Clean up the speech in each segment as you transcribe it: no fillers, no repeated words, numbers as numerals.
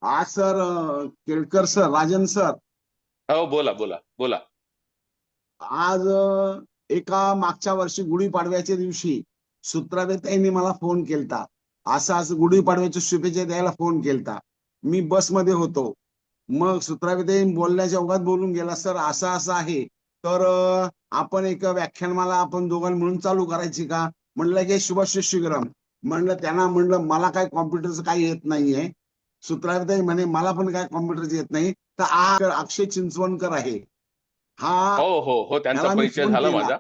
आज sir Kelkar sir, Rajan sir, हो, बोला बोला बोला. आज एका मागच्या वर्षी गुढीपाडव्याच्या दिवशी सूत्राताईंनी मला फोन केलता. असं गुढीपाडव्याच्या शुभेच्छा द्यायला फोन केलता. मी बसमध्ये होतो. मग सूत्राताई बोलण्याच्या ओघात बोलून गेला, सर असं असं आहे, तर आपण एक व्याख्यानमाला आपण दोघांनी मिळून चालू करायची का? म्हणलं की शुभश्री शीघ्रम. म्हणलं त्यांना, म्हणलं मला काय कॉम्प्युटरचं काही येत नाहीये. सूत्राताई म्हणे मला पण काय कॉम्प्युटरचं येत नाही. तर अक्षय चिंचवणकर आहे हा, हो हो हो, त्यांचा याला मी परिचय फोन झाला केला. माझा.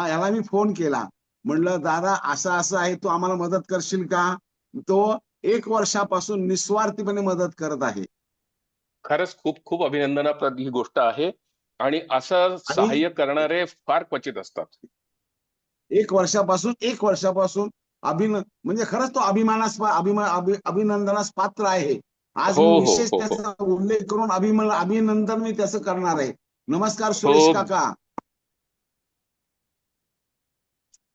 याला मी फोन केला. म्हणलं दादा असं असं आहे, तू आम्हाला मदत करशील का? तो 1 वर्षापासून निस्वार्थीपणे मदत करत आहे. खरंच खूप खूप अभिनंदनाप्रद ही गोष्ट आहे. आणि असं आणि सहाय्य करणारे फार क्वचित असतात. 1 वर्षापासून म्हणजे खरंच तो अभिनंदनास पात्र आहे. आज हो मी हो विशेष हो हो त्याचा उल्लेख करून अभिनंदन मी त्याचं करणार आहे. नमस्कार हो. सुरेश काका.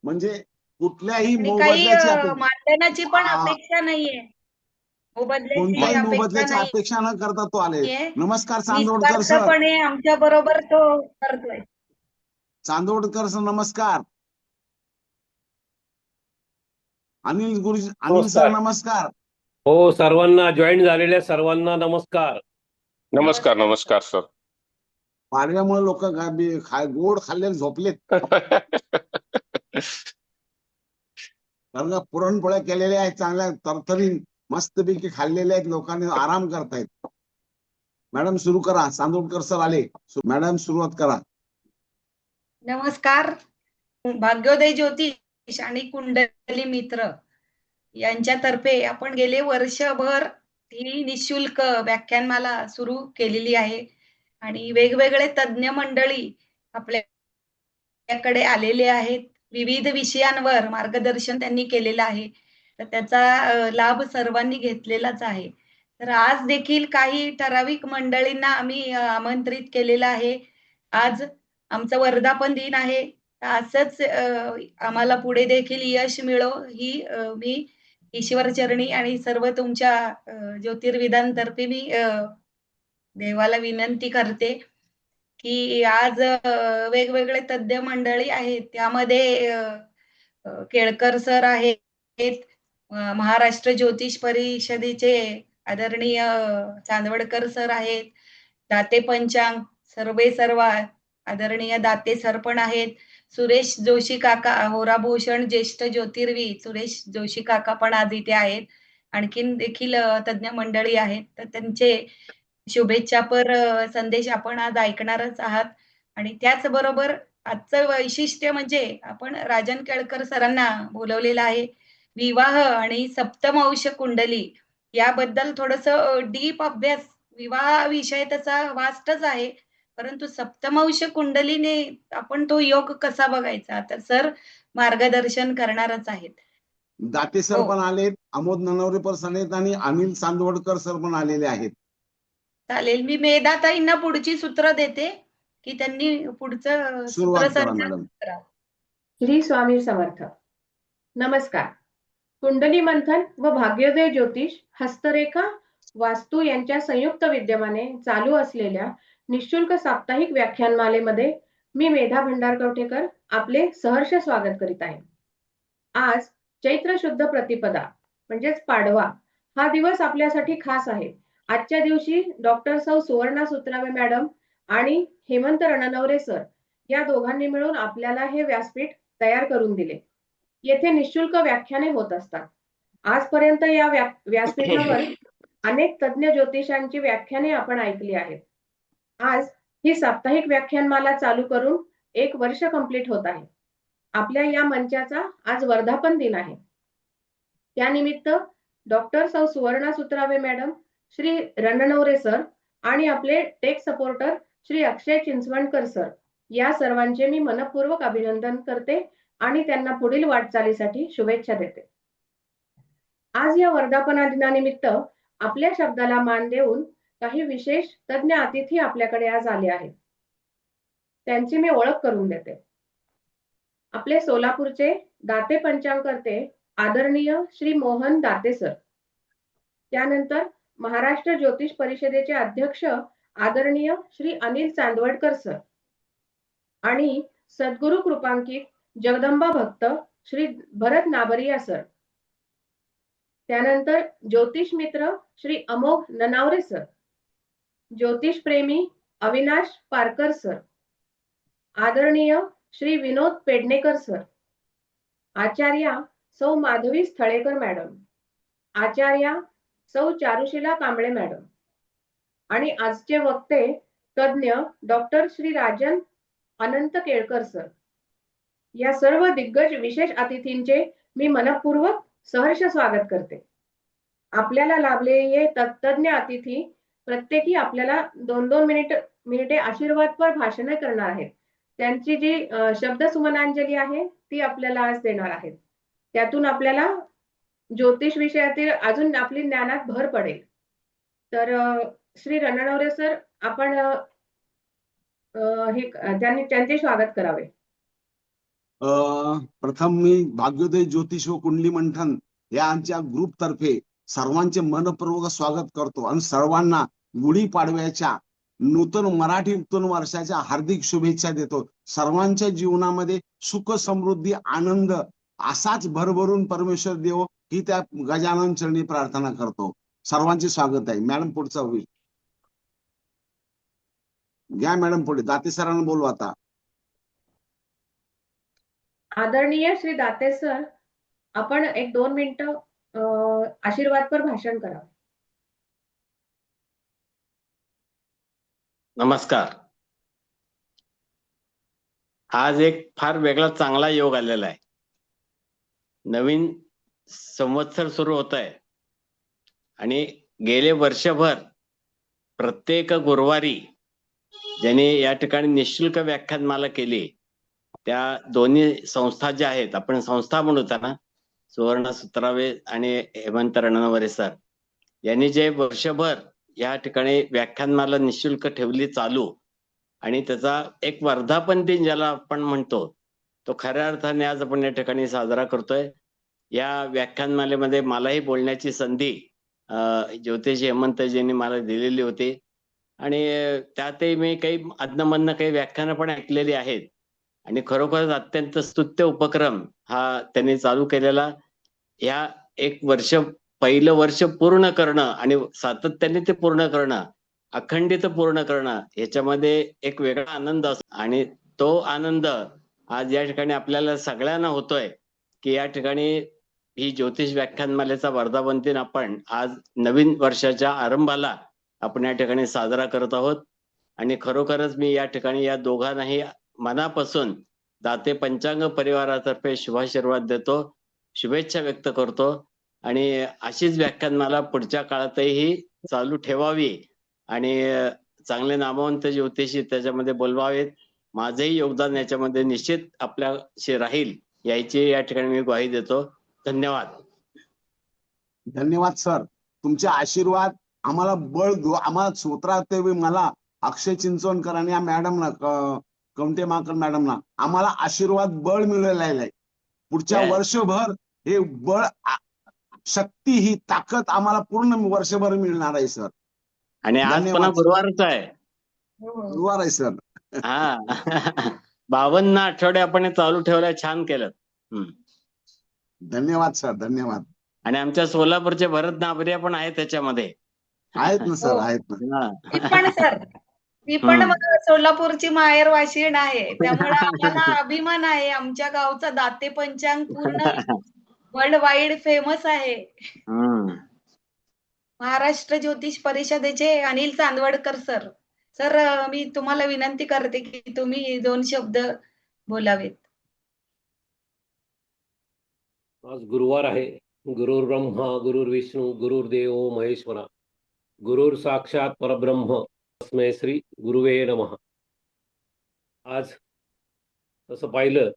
म्हणजे कुठल्याही आणि काही मोबदल्याची अपेक्षा, मानधनाची पण अपेक्षा नाहीये. मोबदल्याची कोणत्याही अपेक्षा मोबदल्याची अपेक्षा न करता तो आले. नाहीये. नमस्कार चांदोडकर सर. निस्वार्थपणे आमच्या बरोबर तो करतोय. चांदोडकर सर नमस्कार. अनिल सर नमस्कार. नमस्कार. हो, सर्वांना जॉईन झालेल्या सर्वांना नमस्कार. नमस्कार नमस्कार सर. पाडव्यामुळे लोक गोड खाल्ले झोपलेत. कारण का पुरणपोळ्या केलेल्या आहेत, चांगल्या तरतरीन मस्तपैकी खाल्लेल्या आहेत, लोकांनी आराम करतायत. मॅडम सुरू करा. चांदोडकर सर आले. मॅडम सुरुवात करा. नमस्कार. भाग्योदय ज्योतिष आणि कुंडली मित्र यांच्यातर्फे आपण गेले वर्षभर ही निशुल्क व्याख्यानमाला सुरू केलेली आहे. आणि वेगवेगळे तज्ञ मंडळी आपल्याकडे आलेले आहेत. विविध विषयांवर मार्गदर्शन त्यांनी केलेलं आहे. तर त्याचा लाभ सर्वांनी घेतलेलाच आहे. तर आज देखील काही ठराविक मंडळींना आम्ही आमंत्रित केलेलं आहे. आज आमचा वर्धापन दिन आहे. असंच आम्हाला पुढे देखील यश मिळो ही मी ईश्वरचरणी आणि सर्व तुमच्या ज्योतिर्विदांतर्फे मी देवाला विनंती करते की आज वेगवेगळे तज्ञ मंडळी आहेत. त्यामध्ये केळकर सर आहेत, महाराष्ट्र ज्योतिष परिषदेचे आदरणीय चांदवडकर सर आहेत, दाते पंचांग सर्वे सर्वा आदरणीय दाते सर पण आहेत, सुरेश जोशी काका होराभूषण ज्येष्ठ ज्योतिर्विद सुरेश जोशी काका पण आज इथे आहेत. आणखीन देखील तज्ञ मंडळी आहेत. तर त्यांचे शुभेच्छापर संदेश आपण आज ऐकणारच आहात. आणि त्याचबरोबर आजचं वैशिष्ट्य म्हणजे आपण राजन केळकर सरांना बोलवलेलं आहे. विवाह आणि सप्तमंश कुंडली याबद्दल थोडस डीप अभ्यास. विवाह विषय त्याचा वास्टच आहे, परंतु सप्तमंश कुंडलीने आपण तो योग कसा बघायचा, तर सर मार्गदर्शन करणारच आहेत. दाते सर हो पण आलेत, अमोद ननवरे पण आहेत आणि अनिल चांदवडकर सर पण आलेले आहेत. चालेल. मी मेधाताईंना पुढची सूत्र देते की त्यांनी पुढचं सुरुवात करा सूत्रसंचालन मॅडम. करावं. श्री स्वामी समर्थ. नमस्कार. कुंडली मंथन व भाग्योदय ज्योतिष हस्तरेखा वास्तू यांच्या संयुक्त विद्यमाने चालू असलेल्या निशुल्क साप्ताहिक व्याख्यानमालेमध्ये मी मेधा भंडारकवठेकर आपले सहर्ष स्वागत करीत आहे. आज चैत्र शुद्ध प्रतिपदा म्हणजेच पाडवा हा दिवस आपल्यासाठी खास आहे. आजच्या दिवशी डॉक्टर सौ सुवर्णा सुत्रावे मॅडम आणि हेमंत रणनवरे सर या दोघांनी मिळून आपल्याला हे व्यासपीठ तयार करून दिले. येथे निशुल्क व्याख्याने होत असतात. आजपर्यंत या व्यासपीठावर अनेक तज्ञ ज्योतिषांची व्याख्याने आपण ऐकली आहेत. आज ही साप्ताहिक व्याख्यानमाला चालू करून 1 वर्ष कंप्लीट होत आहे. आपल्या या मंचाचा आज वर्धापन दिन आहे. त्यानिमित्त डॉक्टर सौ सुवर्णा सुत्रावे मॅडम, श्री रणनवरे सर आणि आपले take supporter Shri Akshay चिंचवणकर sir या सर्वांचे मी मनपूर्वक अभिनंदन करते आणि त्यांना पुढील वाटचालीसाठी शुभेच्छा देते. आज या वर्धापना दिनानिमित्त आपल्या शब्दाला मान देऊन काही विशेष तज्ञ अतिथी आपल्याकडे आज आले आहेत. त्यांची मी ओळख करून देते. आपले सोलापूरचे दाते पंचांगकर्ते आदरणीय श्री मोहन दाते सर, त्यानंतर महाराष्ट्र ज्योतिष परिषदेचे अध्यक्ष आदरणीय श्री अनिल चांदवडकर सर आणि सद्गुरु कृपांकित जगदंबा भक्त श्री भरत नाबरिया सर. त्यानंतर ज्योतिष मित्र श्री अमोघ ननावरे सर, ज्योतिष प्रेमी अविनाश पारकर सर, आदरणीय श्री विनोद पेडणेकर सर, आचार्या सौ माधवी स्थळेकर मॅडम, आचार्या सौ चारुशिला कांबळे मॅडम आणि आजचे वक्ते तज्ञ डॉक्टर श्री राजन अनंत केळकर सर. या सर्व दिग्गज विशेष अतिथींचे मी मनपूर्वक सहर्ष स्वागत करते. आपल्याला लाभलेले तज्ञ अतिथी प्रत्येकी आपल्याला 2-2 मिनिटे आशीर्वादपर भाषणे करणार आहेत. त्यांची जी शब्द सुमनांजली आहे ती आपल्याला आज देणार आहेत. त्यातून आपल्याला ज्योतिष विषयातील अजून आपली ज्ञानात भर पडेल. तर श्री रणनवरे सर, आपण त्यांचे स्वागत करावे. प्रथम मी भाग्योदय ज्योतिष व कुंडली मंथन या आमच्या ग्रुप तर्फे सर्वांचे मनपूर्वक स्वागत करतो आणि सर्वांना गुढीपाडव्याच्या नूतन वर्षाच्या हार्दिक शुभेच्छा देतो. सर्वांच्या जीवनामध्ये सुख समृद्धी आनंद असाच भरभरून परमेश्वर देव ही त्या गजानन चरणी प्रार्थना करतो. सर्वांचे स्वागत आहे. मॅडम पुढचा होईल घ्या. मॅडम पुढे दाते सरांना बोलवा आता. आदरणीय श्री दाते सर, आपण 1-2 मिनिटं आशीर्वादपर भाषण करावे. नमस्कार. आज एक फार वेगळा चांगला योग आलेला आहे. नवीन संवत्सर सुरू होत आहे आणि गेले वर्षभर प्रत्येक गुरुवारी ज्यांनी या ठिकाणी निशुल्क व्याख्यानमाला केली त्या दोन्ही संस्था ज्या आहेत, आपण संस्था म्हणू त्यांना, सुवर्ण सुत्रावे आणि हेमंत रणनवरे सर यांनी जे वर्षभर या ठिकाणी व्याख्यानमाला निशुल्क ठेवली चालू आणि त्याचा एक वर्धापन दिन ज्याला आपण म्हणतो तो खऱ्या अर्थाने आज आपण या ठिकाणी साजरा करतोय. या व्याख्यानमालेमध्ये मलाही बोलण्याची संधी ज्योतिषी हेमंतजींनी मला दिलेली होती आणि त्यातही मी काही अधनमधनं काही व्याख्यानं पण ऐकलेली आहेत आणि खरोखरच अत्यंत स्तुत्य उपक्रम हा त्यांनी चालू केलेला. ह्या एक वर्ष, पहिलं वर्ष पूर्ण करणं आणि सातत्याने ते पूर्ण करणं, अखंडित पूर्ण करणं, याच्यामध्ये एक वेगळा आनंद असतो आणि तो आनंद आज या ठिकाणी आपल्याला सगळ्यांना होतोय की या ठिकाणी ही ज्योतिष व्याख्यानमालेचा वर्धापन दिन आपण आज नवीन वर्षाच्या आरंभाला आपण या ठिकाणी साजरा करत आहोत. आणि खरोखरच मी या ठिकाणी या दोघांनाही मनापासून दाते पंचांग परिवारातर्फे शुभाशीर्वाद देतो, शुभेच्छा व्यक्त करतो आणि अशीच व्याख्यानमाला पुढच्या काळातही चालू ठेवावी आणि चांगले नामवंत ज्योतिषी त्याच्यामध्ये बोलवावेत. माझंही योगदान याच्यामध्ये निश्चित आपल्याशी राहील याची या ठिकाणी मी ग्वाही देतो. धन्यवाद. धन्यवाद सर. तुमचे आशीर्वाद आम्हाला बळ, आम्हाला स्वतः मला अक्षय चिंचवणकर आणि या मॅडमना, कमटे माकड मॅडमना आम्हाला आशीर्वाद बळ मिळालेला आहे. पुढच्या वर्षभर हे बळ, शक्ती, ही ताकद आम्हाला पूर्ण वर्षभर मिळणार आहे सर. आणि आज पुन्हा गुरुवारच आहे. गुरुवार आहे सर. हा 52 आठवडे आपण हे चालू ठेवलंय. छान केलं. धन्यवाद सर. धन्यवाद. आणि आमच्या सोलापूरचे भरत नाबरिया पण आहेत त्याच्यामध्ये. आहेत ना सर, आहेत ना. मी पण सर, मी पण सोलापूरची माहेर वाशिण आहे, त्यामुळे आम्हाला अभिमान आहे. आमच्या गावचा दाते पंचांग पूर्ण वर्ल्ड वाईड फेमस आहे. महाराष्ट्र ज्योतिष परिषदेचे अनिल चांदवडकर सर. सर, मी तुम्हाला विनंती करते की तुम्ही 2 शब्द बोलावेत. आज गुरुवार आहे. गुरुर् ब्रह्मा गुरुर्विष्णू गुरुर्देव महेश्वरा, गुरुर साक्षात परब्रह्म तस्मै श्री गुरुवे नमः. आज तसं पाहिलं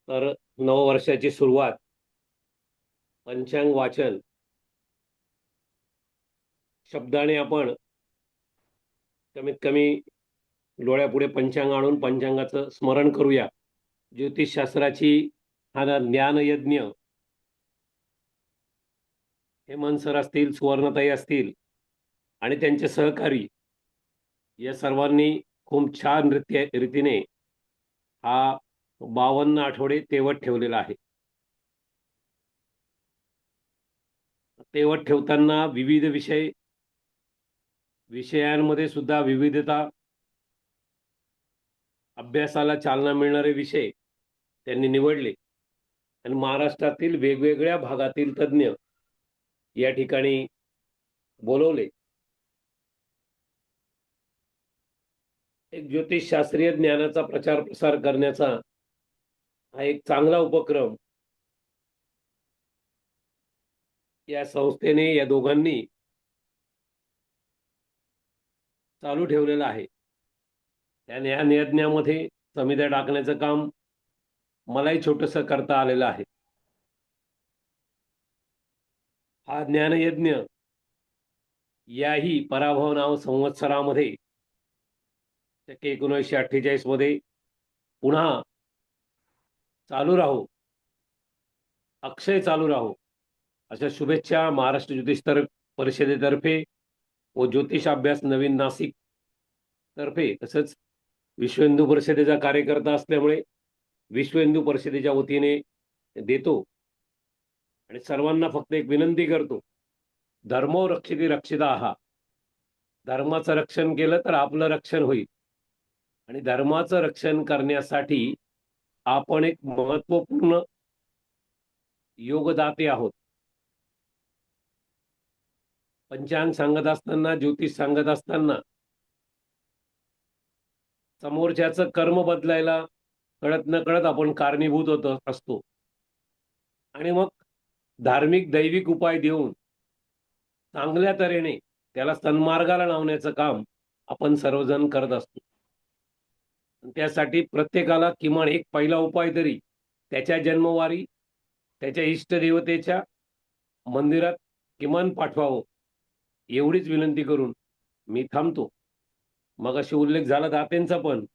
तर नववर्षाची सुरुवात पंचांग वाचन शब्दाने आपण कमीत कमी डोळ्यापुढे पंचांग आणून पंचांगाचं स्मरण करूया. ज्योतिषशास्त्राची हा ज्ञानयज्ञ हेमंत सर असतील, सुवर्णताई असतील आणि त्यांचे सहकारी या सर्वांनी खूप छान रीतीने हा 52 आठवडे तेवत ठेवलेला आहे. तेवत ठेवताना विविध विषयांमध्ये सुद्धा विविधता, अभ्यासाला चालना मिळणारे विषय त्यांनी निवडले आणि महाराष्ट्रातील वेगवेगळ्या भागातील तज्ञ या ठिकाणी बोलवले. एक ज्योतिषशास्त्रीय ज्ञानाचा प्रचार प्रसार करण्याचा हा एक चांगला उपक्रम या संस्थेने, या दोघांनी चालू ठेवलेला आहे. त्याने या यज्ञामध्ये समित्या टाकण्याचं काम मलाही छोटंसं करता आलेलं आहे. हा ज्ञानयज्ञ याही पराभव नाव संवत्सरामध्ये 1948 मध्ये पुन्हा चालू राहो, अक्षय चालू राहो अशा शुभेच्छा महाराष्ट्र ज्योतिष परिषदेतर्फे व ज्योतिष अभ्यास नवीन नाशिक तर्फे, तसंच विश्व हिंदू परिषदेचा कार्यकर्ता असल्यामुळे विश्व हिंदू परिषदेच्या वतीने देतो. आणि सर्वांना फक्त एक विनंती करतो, धर्मो रक्षिती रक्षिताः. धर्माचं रक्षण केलं तर आपलं रक्षण होईल आणि धर्माचं रक्षण करण्यासाठी आपण एक महत्वपूर्ण योगदाते आहोत. पंचांग सांगत असताना, ज्योतिष सांगत असताना समोरच्याचं कर्म बदलायला कळत न कळत आपण कारणीभूत होत असतो आणि मग धार्मिक दैविक उपाय देऊन चांगल्या तऱ्हेने त्याला सन्मार्गाला लावण्याचं काम आपण सर्वजण करत असतो. त्यासाठी प्रत्येकाला किमान एक पहिला उपाय तरी त्याच्या जन्मवारी त्याच्या इष्टदेवतेच्या मंदिरात किमान पाठवावं, एवढीच विनंती करून मी थांबतो. मग अशी उल्लेख झाला दातेंचा, पण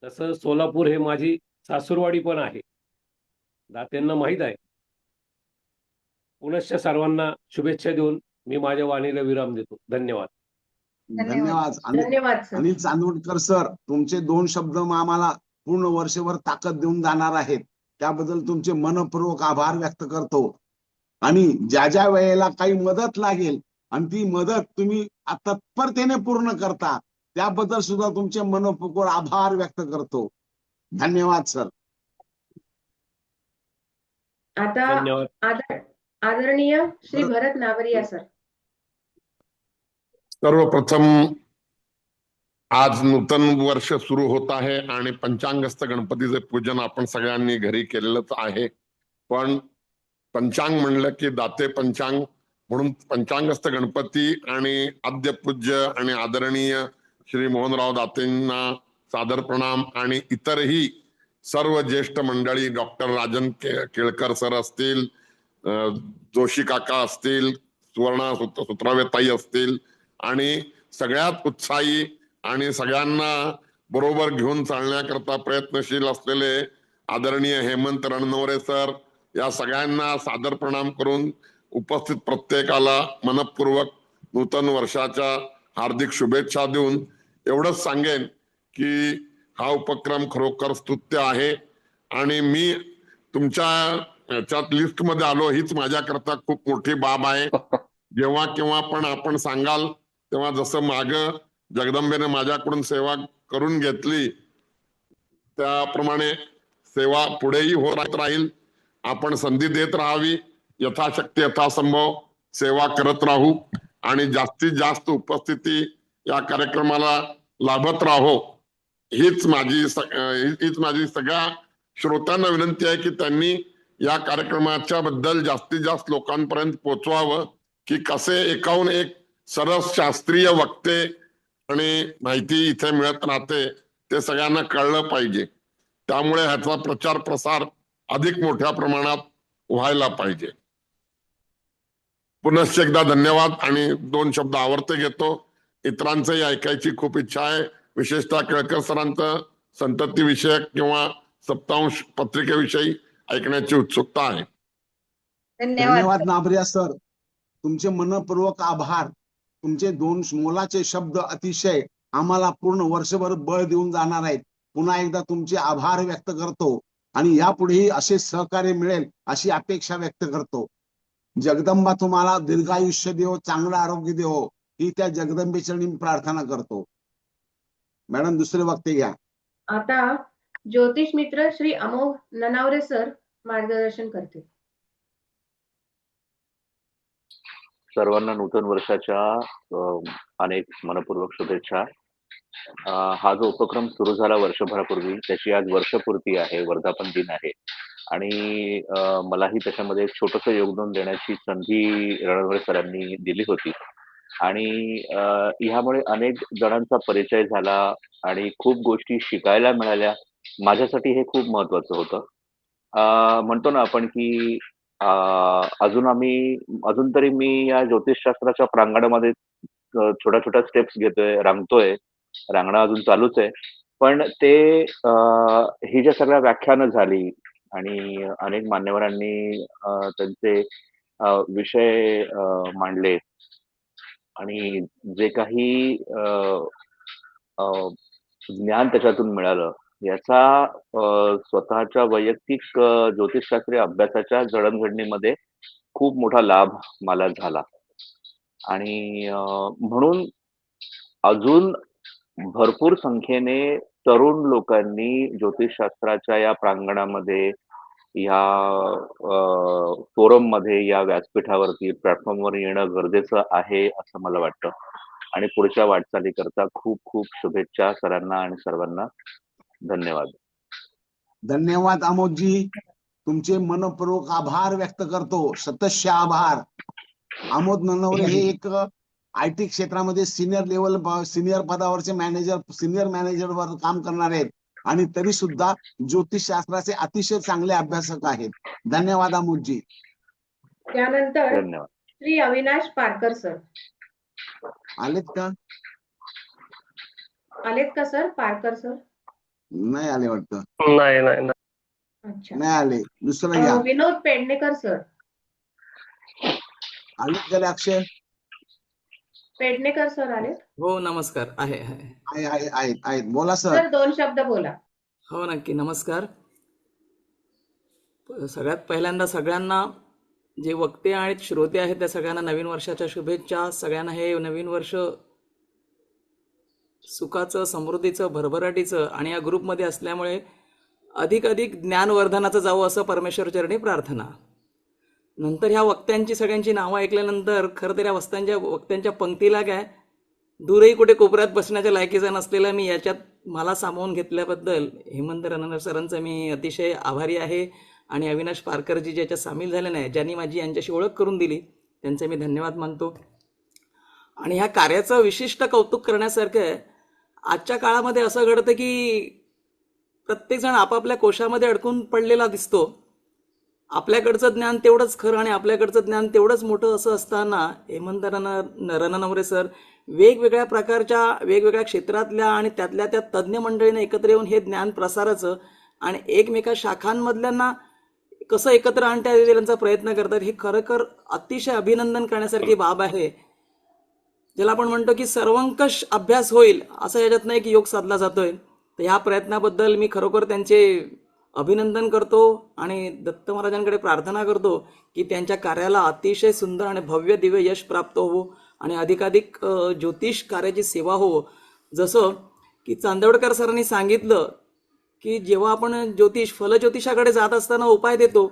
तसं सोलापूर हे माझी सासूरवाडी पण आहे, दात्यांना माहीत आहे. पुनश्च सर्वांना शुभेच्छा देऊन मी माझ्या वाणीला विराम देतो. धन्यवाद. धन्यवाद. धन्यवाद सर. अनिल चांदोडकर सर, तुमचे 2 शब्द आम्हाला पूर्ण वर्षभर ताकद देऊन जाणार आहेत, त्याबद्दल तुमचे मनपूर्वक आभार व्यक्त करतो. आणि ज्या ज्या वेळेला काही मदत लागेल आणि ती मदत तुम्ही तत्परतेने पूर्ण करता, त्याबद्दल सुद्धा तुमचे मनपूर्वक आभार व्यक्त करतो. धन्यवाद सर. आता धन्यवाद. आदरणीय श्री भरत नावरिया सर. सर्वप्रथम आज नूतन वर्ष सुरू होत आहे आणि पंचांगस्थ गणपतीचे पूजन आपण सगळ्यांनी घरी केलेलंच आहे. पण पंचांग म्हणलं की दाते पंचांग, म्हणून पंचांगस्थ गणपती आणि आद्यपूज्य आणि आदरणीय श्री मोहनराव दातेंना सादर प्रणाम. आणि इतरही सर्व ज्येष्ठ मंडळी, डॉक्टर राजन केळकर सर असतील, जोशी काका असतील, सुवर्णा सुत्रावेताई असतील आणि सगळ्यात उत्साही आणि सगळ्यांना बरोबर घेऊन चालण्याकरता प्रयत्नशील असलेले आदरणीय हेमंत रणनवरे सर, या सगळ्यांना सादर प्रणाम करून उपस्थित प्रत्येकाला मनपूर्वक नूतन वर्षाच्या हार्दिक शुभेच्छा देऊन एवढंच सांगेन की हा उपक्रम खरोखर स्तुत्य आहे. आणि मी तुमच्या याच्यात लिस्ट मध्ये आलो, हीच माझ्याकरता खूप मोठी बाब आहे. जेव्हा केव्हा पण आपण सांगाल तेव्हा, जसं माग जगदंबेने माझ्याकडून सेवा करून घेतली त्याप्रमाणे सेवा पुढेही होत राहील. आपण संधी देत राहावी, यथाशक्ती यथासंभव सेवा करत राहू आणि जास्तीत जास्त उपस्थिती या कार्यक्रमाला लाभत राहो. हीच माझी सगळ्या श्रोत्यांना विनंती आहे की त्यांनी या कार्यक्रमाच्या बद्दल जास्तीत जास्त लोकांपर्यंत पोहोचवावं, की कसे एकाहून एक सरस शास्त्रीय वक्ते आणि माहिती इथे मिळत राहते ते सगळ्यांना कळलं पाहिजे. त्यामुळे ह्याचा प्रचार प्रसार अधिक मोठ्या प्रमाणात व्हायला पाहिजे. पुनश्च एकदा धन्यवाद आणि 2 शब्द आवर्ते घेतो. इतरांचंही ऐकायची खूप इच्छा आहे, विशेषतः केळकर सरांचं संतती विषयक किंवा सप्तांश पत्रिकेविषयी ऐकण्याची उत्सुकता आहे. धन्यवाद धन्यवाद नाभरिया सर. तुमचे मनपूर्वक आभार. तुमचे 2 मोलाचे शब्द अतिशय आम्हाला पूर्ण वर्षभर बळ देऊन जाणार आहेत. पुन्हा एकदा तुमचे आभार व्यक्त करतो आणि यापुढेही असे सहकार्य मिळेल अशी अपेक्षा व्यक्त करतो. जगदंबा तुम्हाला दीर्घायुष्य देवो, चांगलं आरोग्य देवो, ही त्या जगदंबेचरणी मी प्रार्थना करतो. मॅडम दुसरे वक्ते घ्या. आता ज्योतिष मित्र श्री अमोघ ननावरे सर मार्गदर्शन करतील. सर्वांना नूतन वर्षाच्या अनेक मनपूर्वक शुभेच्छा. हा जो उपक्रम सुरू झाला वर्षभरापूर्वी, त्याची आज वर्षपूर्ती आहे, वर्धापन दिन आहे आणि मलाही त्याच्यामध्ये एक छोटंसं योगदान देण्याची संधी रणवरे सरांनी दिली होती आणि ह्यामुळे अनेक जणांचा परिचय झाला आणि खूप गोष्टी शिकायला मिळाल्या. माझ्यासाठी हे खूप महत्वाचं होतं. म्हणतो ना आपण की अजून तरी मी या ज्योतिषशास्त्राच्या प्रांगणामध्ये छोट्या छोट्या स्टेप्स घेतोय, रांगतोय. रांगणं अजून चालूच आहे. पण ते ही ज्या सगळ्या व्याख्यानं झाली आणि अनेक मान्यवरांनी त्यांचे विषय मांडले आणि जे काही ज्ञान त्याच्यातून मिळालं, याचा स्वतःच्या वैयक्तिक ज्योतिषशास्त्रीय अभ्यासाच्या जडणघडणीमध्ये खूप मोठा लाभ मला झाला आणि म्हणून अजून भरपूर संख्येने तरुण लोकांनी ज्योतिषशास्त्राच्या या प्रांगणामध्ये, या फोरम मध्ये, या व्यासपीठावरती, प्लॅटफॉर्मवर येणं गरजेचं आहे असं मला वाटतं आणि पुढच्या वाटचालीकरता खूप खूप शुभेच्छा सरांना आणि सर्वांना. धन्यवाद. धन्यवाद अमोदजी. तुमचे मनपूर्वक आभार व्यक्त करतो. शतश आभार. अमोद ननवरे हे एक IT क्षेत्रामध्ये सिनियर पदावरचे सिनियर मॅनेजरवर काम करणारे आहेत आणि तरी सुद्धा ज्योतिषशास्त्राचे अतिशय चांगले अभ्यासक आहेत. धन्यवाद अमोदजी. त्यानंतर धन्यवाद. श्री अविनाश पारकर सर. आलेत का? आलेत का सर पारकर सर? नाही आले वाटतं. नाही नाही अच्छा. नाही आले. दुसरं घ्या. विनोद पेडणेकर सर. आलेत का रे अक्षय? पेडणेकर सर आलेत? हो नमस्कार. आहे. आहेत. बोला सर. सर 2 शब्द बोला. हो नक्की. नमस्कार. सगळ्यात पहिल्यांदा सगळ्यांना, जे वक्ते आणि श्रोते आहेत त्या सगळ्यांना नवीन वर्षाच्या शुभेच्छा. सगळ्यांना हे नवीन वर्ष सुखाचं, समृद्धीचं, भरभराटीचं आणि या ग्रुपमध्ये असल्यामुळे अधिक ज्ञानवर्धनाचं जावं असं परमेश्वर चरणी प्रार्थना. नंतर ह्या वक्त्यांची सगळ्यांची नावं ऐकल्यानंतर खरं तर या वक्त्यांच्या पंक्तीला काय दूरही कुठे कोपऱ्यात बसण्याच्या लायकीचा नसलेला मी याच्यात मला सामावून घेतल्याबद्दल हेमंत रणनर सरांचा मी अतिशय आभारी आहे आणि अविनाश पारकरजी ज्याच्यात सामील झाले नाही, ज्यांनी माझी यांच्याशी ओळख करून दिली, त्यांचे मी धन्यवाद मानतो. आणि ह्या कार्याचं विशिष्ट कौतुक करण्यासारखं आहे. आजच्या काळामध्ये असं घडतं की प्रत्येकजण आपापल्या कोशामध्ये अडकून पडलेला दिसतो. आपल्याकडचं ज्ञान तेवढंच खरं आणि आपल्याकडचं ज्ञान तेवढंच मोठं असं असताना हेमंत रणनवरे सर वेगवेगळ्या प्रकारच्या, वेगवेगळ्या क्षेत्रातल्या आणि त्यातल्या त्या तज्ज्ञ मंडळीने एकत्र येऊन हे ज्ञान प्रसाराचं आणि एकमेका शाखांमधल्यांना कसं एकत्र आणता येईल यांचा प्रयत्न करतात, हे खरोखर अतिशय अभिनंदन करण्यासारखी बाब आहे. ज्याला आपण म्हणतो की सर्वंकष अभ्यास होईल असं याच्यातनं एक योग साधला जातोय. तर ह्या प्रयत्नाबद्दल मी खरोखर त्यांचे अभिनंदन करतो आणि दत्त महाराजांकडे प्रार्थना करतो की त्यांच्या कार्याला अतिशय सुंदर आणि भव्य दिव्य यश प्राप्त होवो आणि अधिकाधिक ज्योतिष कार्याची सेवा होवो. जसं की चांदवडकर सरांनी सांगितलं की जेव्हा आपण फलज्योतिषाकडे जात असताना उपाय देतो,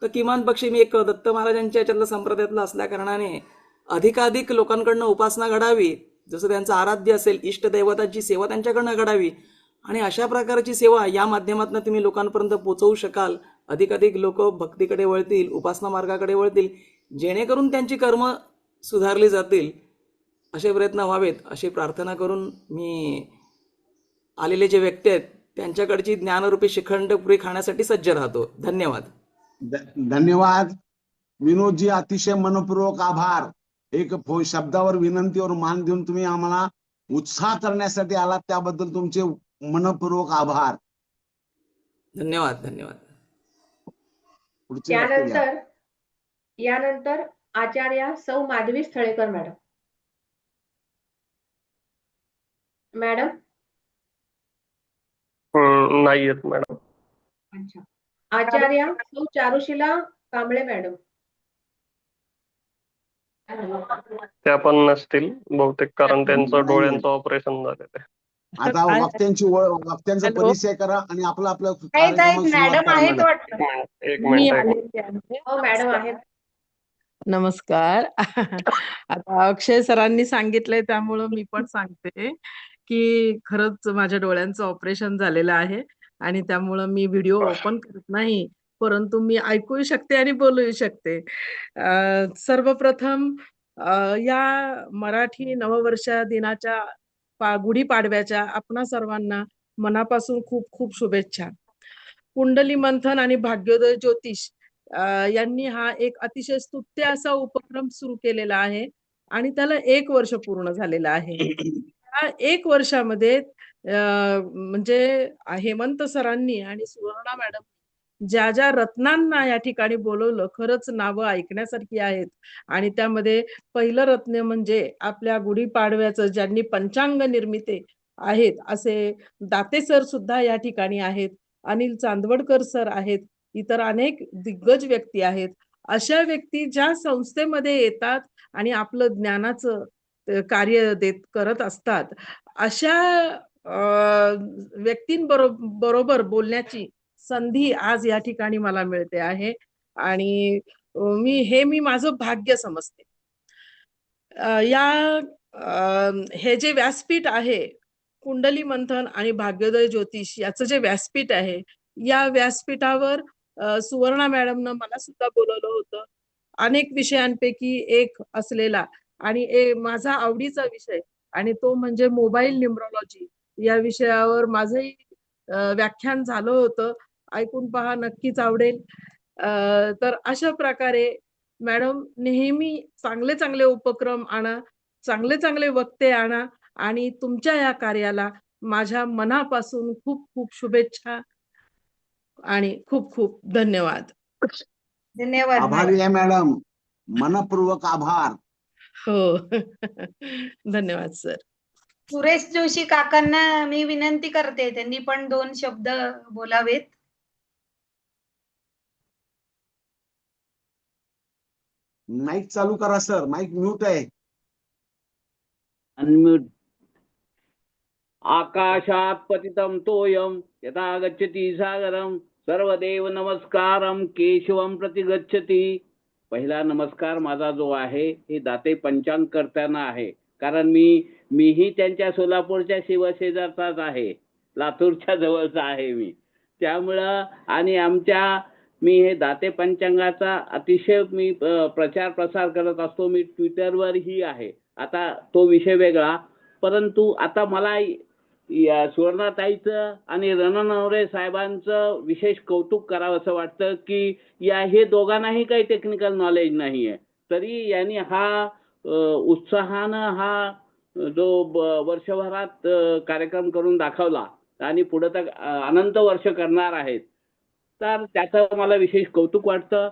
तर किमान पक्षी मी एक दत्त महाराजांच्या याच्यातलं संप्रदायातलं असल्याकारणाने अधिकाधिक लोकांकडनं उपासना घडावी, जसं त्यांचं आराध्य असेल, इष्टदैवताची सेवा त्यांच्याकडनं घडावी आणि अशा प्रकारची सेवा या माध्यमातून तुम्ही लोकांपर्यंत पोहोचवू शकाल. अधिकाधिक लोक भक्तीकडे वळतील, उपासना मार्गाकडे वळतील, जेणेकरून त्यांची कर्म सुधारली जातील. असे प्रयत्न व्हावेत अशी प्रार्थना करून मी आलेले जे व्यक्ती आहेत त्यांच्याकडची ज्ञानरूपी शिखंड पुरी खाण्यासाठी सज्ज राहतो. धन्यवाद. धन्यवाद विनोदजी. अतिशय मनपूर्वक आभार. एक शब्दावर, विनंतीवर मान देऊन तुम्ही आम्हाला उत्साह करण्यासाठी आलात, त्याबद्दल तुमचे मनपूर्वक आभार. धन्यवाद. पुढचे वक्ते घ्या. यानंतर आचार्या सौ माधवी स्थळेकर मॅडम. मॅडम. नाही येत मॅडम. अच्छा. आचार्या सौ चारुशिला कांबळे मॅडम. त्या पण नसतील बहुतेक, कारण त्यांचं नाहीये. डोळ्यांचं ऑपरेशन झालेलं आहे. आता वक्त्यांचा हॅलो. परिचय करा आणि आपला आहेत कार्यक्रमाला सुरुवात मॅडम करा आहेत मॅडम. वाटतं. एक मी मिनिट आलेली आहे. हो मॅडम आहेत. नमस्कार. आता अक्षय सरांनी सांगितलंय त्यामुळं मी पण सांगते की खरंच माझ्या डोळ्यांचं ऑपरेशन झालेलं आहे आणि त्यामुळं मी व्हिडिओ ओपन करत नाही, परंतु मी ऐकूही शकते आणि बोलूही शकते. सर्वप्रथम या मराठी नववर्ष दिनाच्या गुढीपाडव्याच्या आपणा सर्वांना मनापासून खूप खूप शुभेच्छा. कुंडली मंथन आणि भाग्योदय ज्योतिष यांनी हा एक अतिशय स्तुत्य असा उपक्रम सुरू केलेला आहे आणि त्याला 1 वर्ष पूर्ण झालेलं आहे. या 1 वर्षामध्ये म्हणजे हेमंत सरांनी आणि सुवर्णा मॅडम ज्या ज्या रत्नांना या ठिकाणी बोलवलं, खरंच नावं ऐकण्यासारखी आहेत. आणि त्यामध्ये पहिलं रत्न म्हणजे आपल्या गुढीपाडव्याचं ज्यांनी पंचांग निर्मिते आहेत असे दाते सर सुद्धा या ठिकाणी आहेत. अनिल चांदवडकर सर आहेत. इतर अनेक दिग्गज व्यक्ती आहेत. अशा व्यक्ती ज्या संस्थेमध्ये येतात आणि आपलं ज्ञानाचं कार्य करत असतात, अशा व्यक्तींबरोबर बोलण्याची संधी आज या ठिकाणी मला मिळते आहे आणि मी माझं भाग्य समजते. हे जे व्यासपीठ आहे, कुंडली मंथन आणि भाग्योदय ज्योतिष याचं जे व्यासपीठ आहे, या व्यासपीठावर सुवर्णा मॅडमनं मला सुद्धा बोलवलं होतं. अनेक विषयांपैकी एक असलेला आणि माझा आवडीचा विषय आणि तो म्हणजे मोबाईल न्यूमरॉलॉजी या विषयावर माझंही व्याख्यान झालं होतं. ऐकून पहा, नक्कीच आवडेल. तर अशा प्रकारे मॅडम नेहमी चांगले चांगले उपक्रम आणा, चांगले चांगले वक्ते आणा आणि तुमच्या या कार्याला माझ्या मनापासून खूप खूप शुभेच्छा आणि खूप खूप धन्यवाद. धन्यवाद आभारी आहे मॅडम, मनपूर्वक आभार. हो. धन्यवाद सर. सुरेश जोशी काकांना मी विनंती करते, त्यांनी पण 2 शब्द बोलावेत. माईक चालू करा सर, माईक म्यूट आहे. अनम्यूट. आकाशात पतितं तोयं यथा गच्छति सागरं सर्वदेव नमस्कारं केशवं प्रति गच्छति. पहिला नमस्कार माझा जो आहे हे दाते पंचांग करताना आहे, कारण मीही त्यांच्या सोलापूरच्या शिवशेजारचाच आहे, लातूरच्या जवळचा आहे मी. त्यामुळं आणि मी हे दाते पंचांगाचा अतिशय मी प्रचार प्रसार करत असतो. मी ट्विटरवरही आहे. आता तो विषय वेगळा, परंतु आता मला या सुवर्णाताईचं आणि रणनवरे साहेबांचं विशेष कौतुक करावं असं वाटतं की हे दोघांनाही काही टेक्निकल नॉलेज नाही आहे, तरी यांनी हा उत्साहानं हा जो वर्षभरात कार्यक्रम करून दाखवला आणि पुढे तर अनंत वर्ष करणार आहेत, तर त्याचं मला विशेष कौतुक वाटतं.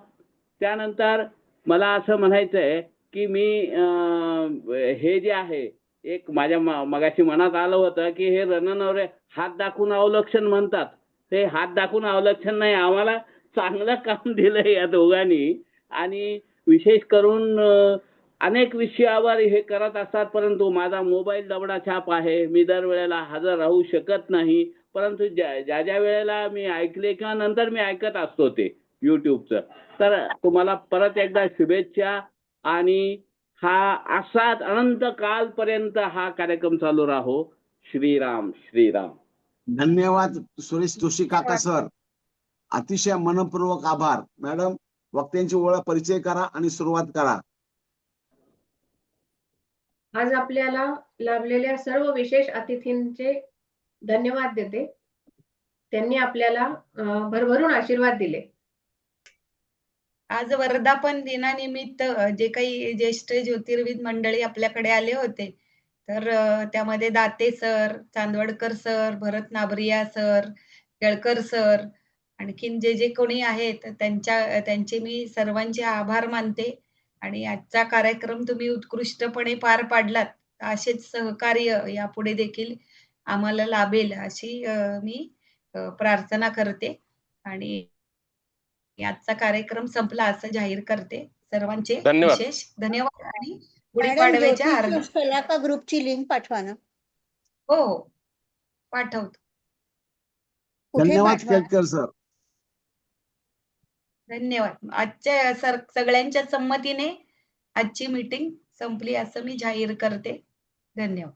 त्यानंतर मला असं म्हणायचं आहे की मी हे जे आहे एक माझ्या मगाशी मनात आलं होतं की हे रणनवरे हात दाखवून अवलक्षण म्हणतात. ते हात दाखवून अवलक्षण नाही, आम्हाला चांगलं काम दिलंय या दोघांनी आणि विशेष करून अनेक विषयावर हे करत असतात. परंतु माझा मोबाईल दबडा छाप आहे, मी दरवेळेला हजर राहू शकत नाही, परंतु ज्या ज्या वेळेला मी ऐकले किंवा नंतर मी ऐकत असतो ते युट्यूबचं. तर तुम्हाला परत एकदा शुभेच्छा आणि हा असाच अनंत कालपर्यंत हा कार्यक्रम चालू राहो. श्रीराम श्रीराम. धन्यवाद सुरेश जोशी काका सर, अतिशय मनपूर्वक आभार. मॅडम, वक्त्यांची ओळख परिचय करा आणि सुरुवात करा. आज आपल्याला लाभलेल्या सर्व विशेष अतिथींचे धन्यवाद देते. त्यांनी आपल्याला भरभरून आशीर्वाद दिले. आज वर्धापन दिनानिमित्त जे काही ज्येष्ठ ज्योतिर्विद मंडळी आपल्याकडे आले होते, तर त्यामध्ये दाते सर, चांदवडकर सर, भरत नाबरिया सर, केळकर सर, आणखीन जे कोणी आहेत त्यांचे मी सर्वांचे आभार मानते. आणि आजचा कार्यक्रम तुम्ही उत्कृष्टपणे पार पाडलात. असेच सहकार्य यापुढे देखील आम्हाला लाभेल अशी मी प्रार्थना करते आणि आजचा कार्यक्रम संपला असं जाहीर करते. सर्वांचे धन्यवाद. विशेष धन्यवाद आणि मॅडम, गुढीपाडव्याच्या ज्योतिष हार्दिक कलाका ग्रुपची लिंक पाठवा ना. हो हो पाठवतो. कुठे धन्यवाद पाठवा? केतकर सर. धन्यवाद. आजच्या सगळ्यांच्या संमतीने आजची मीटिंग संपली असं मी जाहीर करते. धन्यवाद.